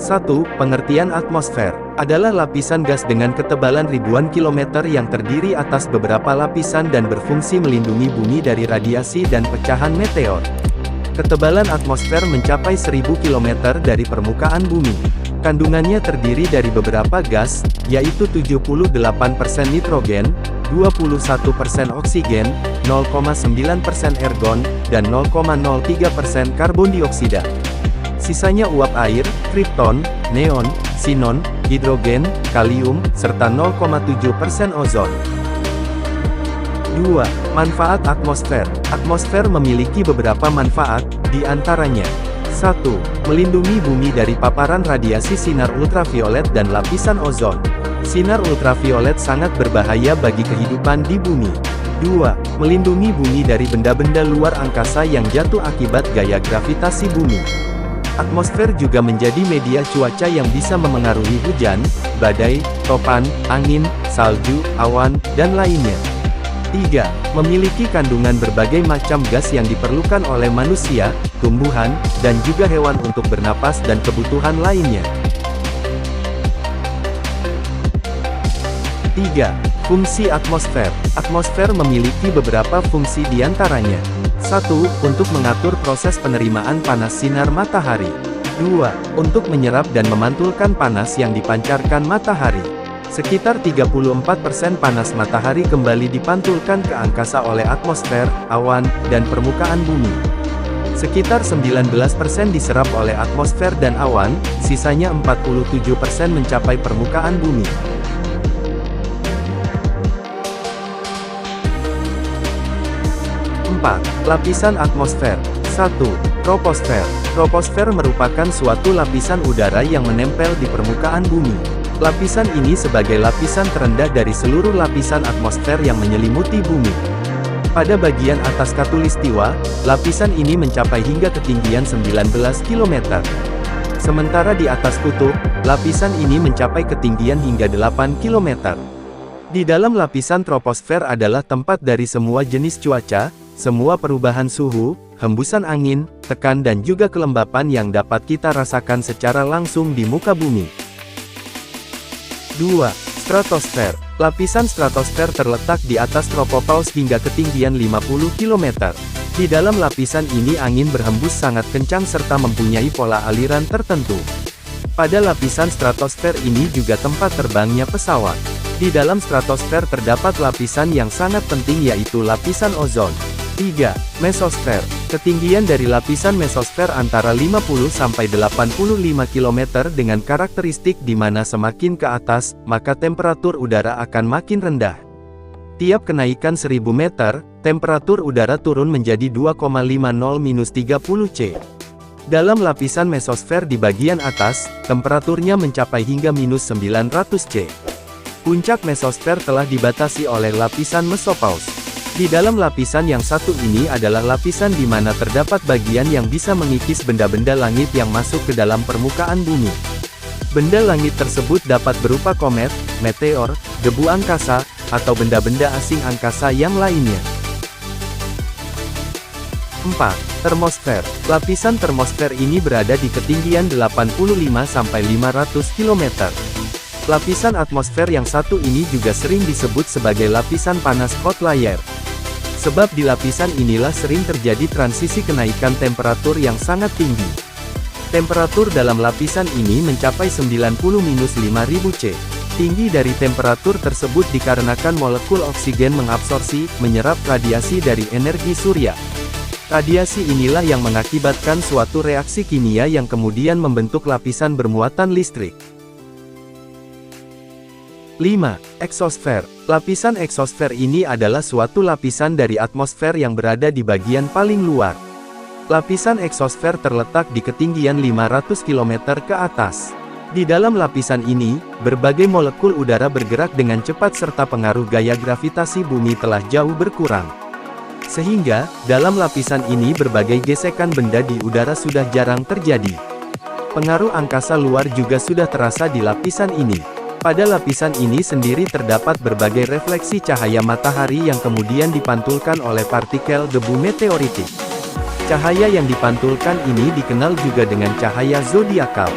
1. Pengertian atmosfer adalah lapisan gas dengan ketebalan ribuan kilometer yang terdiri atas beberapa lapisan dan berfungsi melindungi bumi dari radiasi dan pecahan meteor. Ketebalan atmosfer mencapai 1000 km dari permukaan bumi. Kandungannya terdiri dari beberapa gas, yaitu 78% nitrogen, 21% oksigen, 0,9% argon, dan 0,03% karbon dioksida. Sisanya uap air, kripton, neon, sinon, hidrogen, kalium, serta 0,7% ozon. 2. Manfaat atmosfer. Atmosfer memiliki beberapa manfaat, di antaranya 1. Melindungi bumi dari paparan radiasi sinar ultraviolet dan lapisan ozon. Sinar ultraviolet sangat berbahaya bagi kehidupan di bumi. 2. Melindungi bumi dari benda-benda luar angkasa yang jatuh akibat gaya gravitasi bumi. Atmosfer juga menjadi media cuaca yang bisa memengaruhi hujan, badai, topan, angin, salju, awan, dan lainnya. 3. Memiliki kandungan berbagai macam gas yang diperlukan oleh manusia, tumbuhan, dan juga hewan untuk bernapas dan kebutuhan lainnya. 3. Fungsi atmosfer. Atmosfer memiliki beberapa fungsi di antaranya. 1. Untuk mengatur proses penerimaan panas sinar matahari. 2. Untuk menyerap dan memantulkan panas yang dipancarkan matahari. Sekitar 34% panas matahari kembali dipantulkan ke angkasa oleh atmosfer, awan, dan permukaan bumi. Sekitar 19% diserap oleh atmosfer dan awan, sisanya 47% mencapai permukaan bumi. 4. Lapisan atmosfer. 1. Troposfer. Troposfer merupakan suatu lapisan udara yang menempel di permukaan bumi. Lapisan ini sebagai lapisan terendah dari seluruh lapisan atmosfer yang menyelimuti bumi. Pada bagian atas khatulistiwa, lapisan ini mencapai hingga ketinggian 19 km. Sementara di atas kutub, lapisan ini mencapai ketinggian hingga 8 km. Di dalam lapisan troposfer adalah tempat dari semua jenis cuaca, semua perubahan suhu, hembusan angin, tekan dan juga kelembapan yang dapat kita rasakan secara langsung di muka bumi. 2. Stratosfer. Lapisan stratosfer terletak di atas tropopause hingga ketinggian 50 km. Di dalam lapisan ini angin berhembus sangat kencang serta mempunyai pola aliran tertentu. Pada lapisan stratosfer ini juga tempat terbangnya pesawat. Di dalam stratosfer terdapat lapisan yang sangat penting yaitu lapisan ozon. 3. Mesosfer. Ketinggian dari lapisan mesosfer antara 50 sampai 85 km dengan karakteristik di mana semakin ke atas, maka temperatur udara akan makin rendah. Tiap kenaikan 1000 meter, temperatur udara turun menjadi 2,50-30 C. Dalam lapisan mesosfer di bagian atas, temperaturnya mencapai hingga -900 C. Puncak mesosfer telah dibatasi oleh lapisan mesopause. Di dalam lapisan yang satu ini adalah lapisan di mana terdapat bagian yang bisa mengikis benda-benda langit yang masuk ke dalam permukaan bumi. Benda langit tersebut dapat berupa komet, meteor, debu angkasa, atau benda-benda asing angkasa yang lainnya. 4. Termosfer. Lapisan termosfer ini berada di ketinggian 85-500 km. Lapisan atmosfer yang satu ini juga sering disebut sebagai lapisan panas hot layer. Sebab di lapisan inilah sering terjadi transisi kenaikan temperatur yang sangat tinggi. Temperatur dalam lapisan ini mencapai 90-5000 C. Tinggi dari temperatur tersebut dikarenakan molekul oksigen mengabsorpsi, menyerap radiasi dari energi surya. Radiasi inilah yang mengakibatkan suatu reaksi kimia yang kemudian membentuk lapisan bermuatan listrik. 5. Eksosfer. Lapisan eksosfer ini adalah suatu lapisan dari atmosfer yang berada di bagian paling luar. Lapisan eksosfer terletak di ketinggian 500 km ke atas. Di dalam lapisan ini, berbagai molekul udara bergerak dengan cepat serta pengaruh gaya gravitasi bumi telah jauh berkurang. Sehingga, dalam lapisan ini berbagai gesekan benda di udara sudah jarang terjadi. Pengaruh angkasa luar juga sudah terasa di lapisan ini. Pada lapisan ini sendiri terdapat berbagai refleksi cahaya matahari yang kemudian dipantulkan oleh partikel debu meteoritik. Cahaya yang dipantulkan ini dikenal juga dengan cahaya zodiakal.